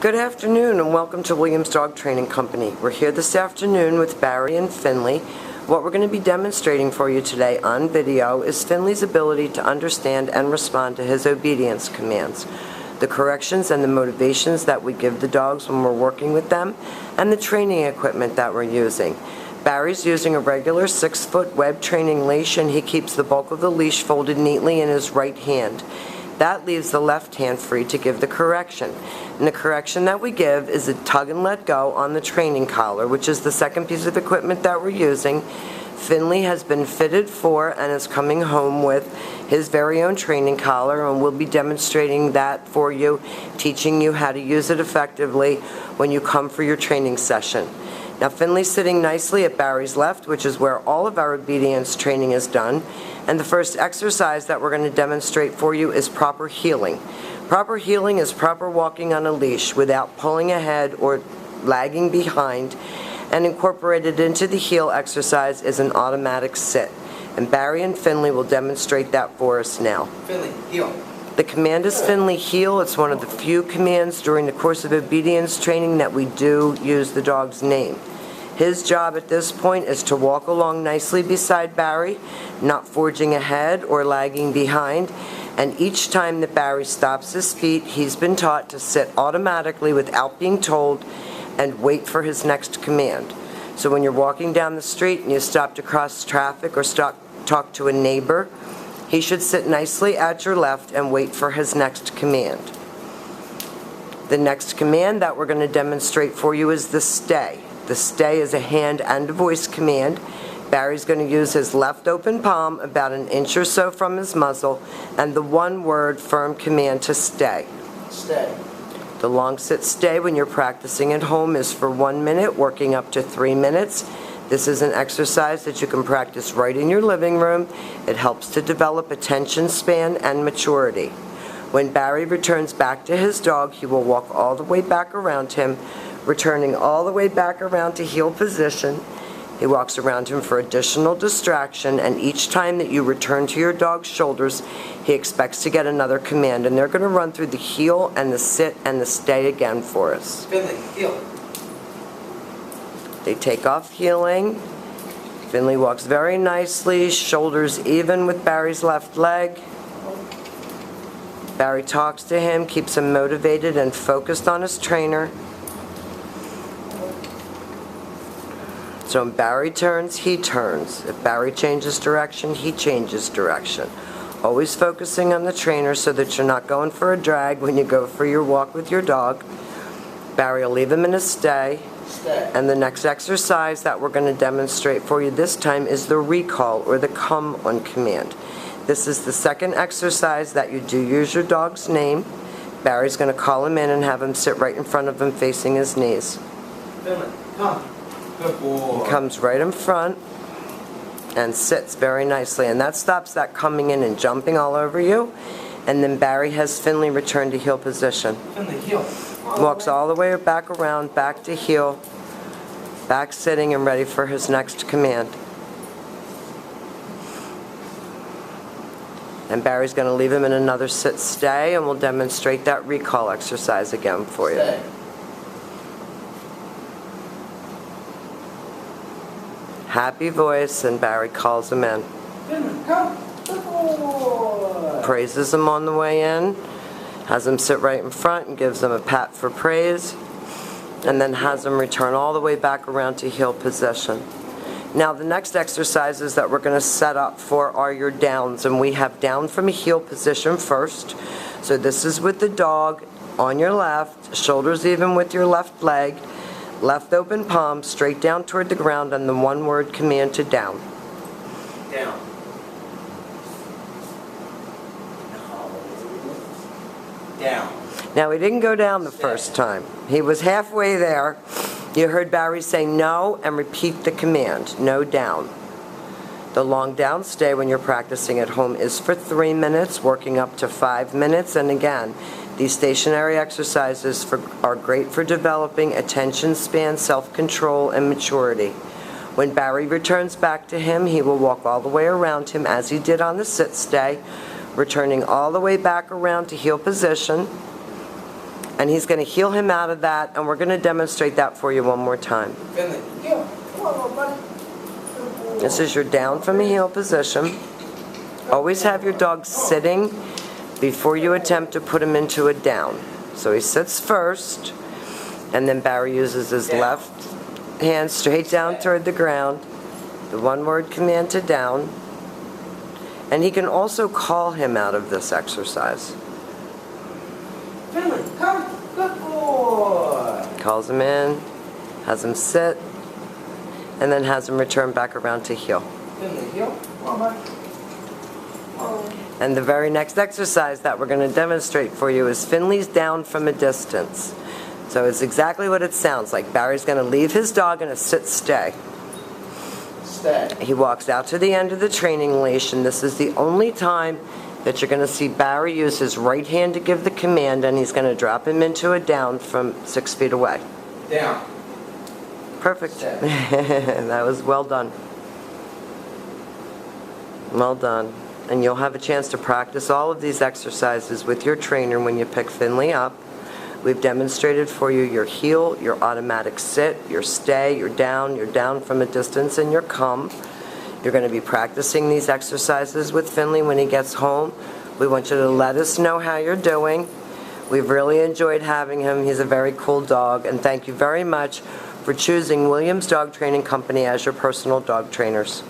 Good afternoon and welcome to Williams Dog Training Company. We're here this afternoon with Barry and Finley. What we're going to be demonstrating for you today on video is Finley's ability to understand and respond to his obedience commands, the corrections and the motivations that we give the dogs when we're working with them, and the training equipment that we're using. Barry's using a regular 6-foot web training leash, and he keeps the bulk of the leash folded neatly in his right hand. That leaves the left hand free to give the correction. And the correction that we give is a tug and let go on the training collar, which is the second piece of equipment that we're using. Finley has been fitted for and is coming home with his very own training collar, and we'll be demonstrating that for you, teaching you how to use it effectively when you come for your training session. Now, Finley's sitting nicely at Barry's left, which is where all of our obedience training is done. And the first exercise that we're going to demonstrate for you is proper heeling. Proper heeling is proper walking on a leash without pulling ahead or lagging behind. And incorporated into the heel exercise is an automatic sit. And Barry and Finley will demonstrate that for us now. Finley, heel. The command is Finley heel. It's one of the few commands during the course of obedience training that we do use the dog's name. His job at this point is to walk along nicely beside Barry, not forging ahead or lagging behind. And each time that Barry stops his feet, he's been taught to sit automatically without being told and wait for his next command. So when you're walking down the street and you stop to cross traffic or talk to a neighbor, he should sit nicely at your left and wait for his next command. The next command that we're going to demonstrate for you is the stay. The stay is a hand and a voice command. Barry's going to use his left open palm about an inch or so from his muzzle and the one-word firm command to stay. Stay. The long sit stay when you're practicing at home is for 1 minute, working up to 3 minutes. This is an exercise that you can practice right in your living room. It helps to develop attention span and maturity. When Barry returns back to his dog, he will walk all the way back around him, returning all the way back around to heel position. He walks around him for additional distraction, and each time that you return to your dog's shoulders, he expects to get another command. And they're going to run through the heel and the sit and the stay again for us. Finley, heel. They take off heeling. Finley walks very nicely, shoulders even with Barry's left leg. Barry talks to him, keeps him motivated and focused on his trainer. So when Barry turns, he turns. If Barry changes direction, he changes direction. Always focusing on the trainer so that you're not going for a drag when you go for your walk with your dog. Barry will leave him in a stay. And the next exercise that we're going to demonstrate for you this time is the recall, or the come on command. This is the second exercise that you do use your dog's name. Barry's going to call him in and have him sit right in front of him facing his knees. Finley, come. Good boy. He comes right in front and sits very nicely, and that stops that coming in and jumping all over you. And then Barry has Finley return to heel position. Finley, heel. Walks all the way back around, back to heel, back sitting and ready for his next command. And Barry's going to leave him in another sit stay, and we'll demonstrate that recall exercise again for you. Stay. Happy voice, and Barry calls him in. Finley, come. Good boy. Praises him on the way in, has him sit right in front and gives him a pat for praise, and then has him return all the way back around to heel position. Now the next exercises that we're going to set up for are your downs, and we have down from a heel position first. So this is with the dog on your left, shoulders even with your left leg, left open palm straight down toward the ground, and the one-word command to down. Down. Down. Now he didn't go down the first time. He was halfway there. You heard Barry say no and repeat the command, no down. The long down stay when you're practicing at home is for 3 minutes, working up to 5 minutes. And again, these stationary exercises are great for developing attention span, self-control, and maturity. When Barry returns back to him, he will walk all the way around him as he did on the sit stay, returning all the way back around to heel position. And he's going to heel him out of that, and we're going to demonstrate that for you one more time. Finley, heel. Come on, little buddy. Good boy. This is your down from a heel position. Always have your dog sitting before you attempt to put him into a down. So he sits first, and then Barry uses his left hand straight down toward the ground, the one-word command to down, and he can also call him out of this exercise. Finley, come. Good boy. Calls him in, has him sit, and then has him return back around to heel. Finley, heel. Come on, buddy. Come on. And the very next exercise that we're going to demonstrate for you is Finley's down from a distance. So it's exactly what it sounds like. Barry's going to leave his dog in a sit-stay. Stay. He walks out to the end of the training leash, and this is the only time that you're going to see Barry use his right hand to give the command, and he's going to drop him into a down from 6 feet away. Down. Perfect. That was well done. Well done. And you'll have a chance to practice all of these exercises with your trainer when you pick Finley up. We've demonstrated for you your heel, your automatic sit, your stay, your down from a distance, and your come. You're going to be practicing these exercises with Finley when he gets home. We want you to let us know how you're doing. We've really enjoyed having him. He's a very cool dog, and thank you very much for choosing Williams Dog Training Company as your personal dog trainers.